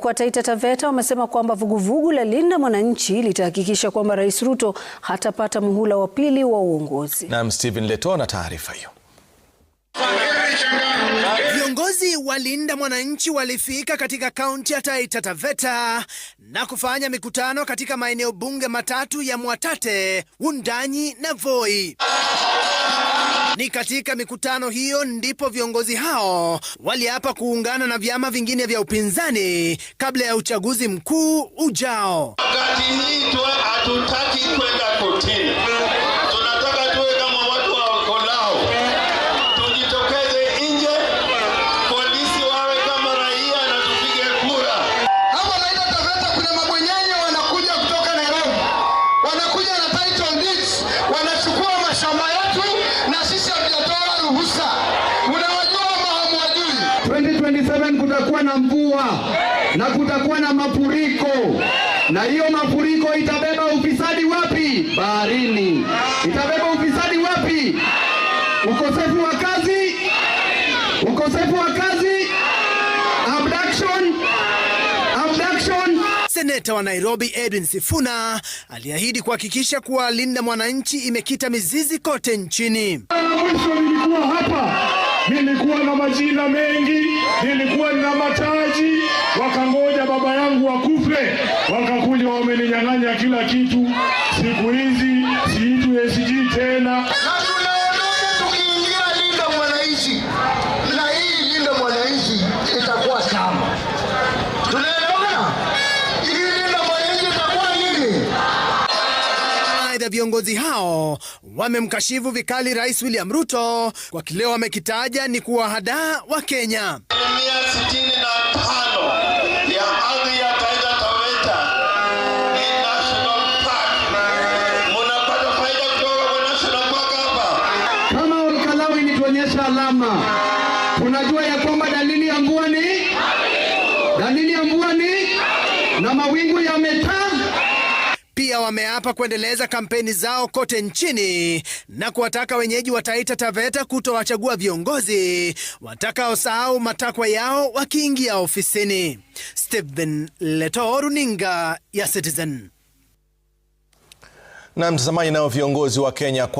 kwa Taita Taveta wamesema kwamba vuguvugu la Linda Mwananchi litahakikisha kwamba Rais Ruto hatapata muhula wa pili wa uongozi. Na Stephen Leto na taarifa hiyo. Viongozi wa Linda Mwananchi walifika katika kaunti ya Taita Taveta na kufanya mikutano katika maeneo bunge matatu ya Mwatate, Wundanyi na Voi. Ni katika mikutano hiyo ndipo viongozi hao waliapa kuungana na vyama vingine vya upinzani kabla ya uchaguzi mkuu ujao. Wakati hii hatutaki kwenda kotini. Tunataka tuwe kama watu wako nao. Tujitokeze nje, polisi wawe kama raia na tupige kura. Hapa Taita Taveta kuna mabwenyenye wanakuja kutoka Nairobi. Wanakuja na title deeds, wanachukua mashamba yetu na sisi hatujatoa ruhusa. Unawajua ama hamwajui? 2027 kutakuwa na mvua na kutakuwa na mafuriko. Na hiyo mafuriko itabeba ufisadi wapi? Baharini. Itabeba ufisadi wapi? Ukosefu wa kazi. Ukosefu wa kazi. Abduction. Seneta wa Nairobi Edwin Sifuna aliahidi kuhakikisha kuwa Linda Mwananchi imekita mizizi kote nchini. Mwisho nilikuwa hapa, nilikuwa na majina mengi, nilikuwa na mataji, wakangoja baba yangu akufe, wakakuja wameninyang'anya kila kitu. Siku hizi siitwi SG tena. Na tunaondoka tukiingia Linda Mwananchi. Na hii Linda Mwananchi itakuwa chama. Tunaelewana? Hii Linda Mwananchi itakuwa nini? Aidha, viongozi hao wamemkashifu vikali Rais William Ruto kwa kile wamekitaja ni kuwahadaa wa Kenya. 65 ya ardhi ya Taita Taveta ni national park. Mnapata faida kutoka kwa national park hapa. Kama Olkalau ilituonyesha alama, tunajua ya kwamba dalili ya mvua ni na mawingu yametaa. Pia wameapa kuendeleza kampeni zao kote nchini na kuwataka wenyeji wa Taita Taveta kutowachagua viongozi watakaosahau matakwa yao wakiingia ofisini. Stephen Leto, runinga ya Citizen. Na mtazamaji, nao viongozi wa Kenya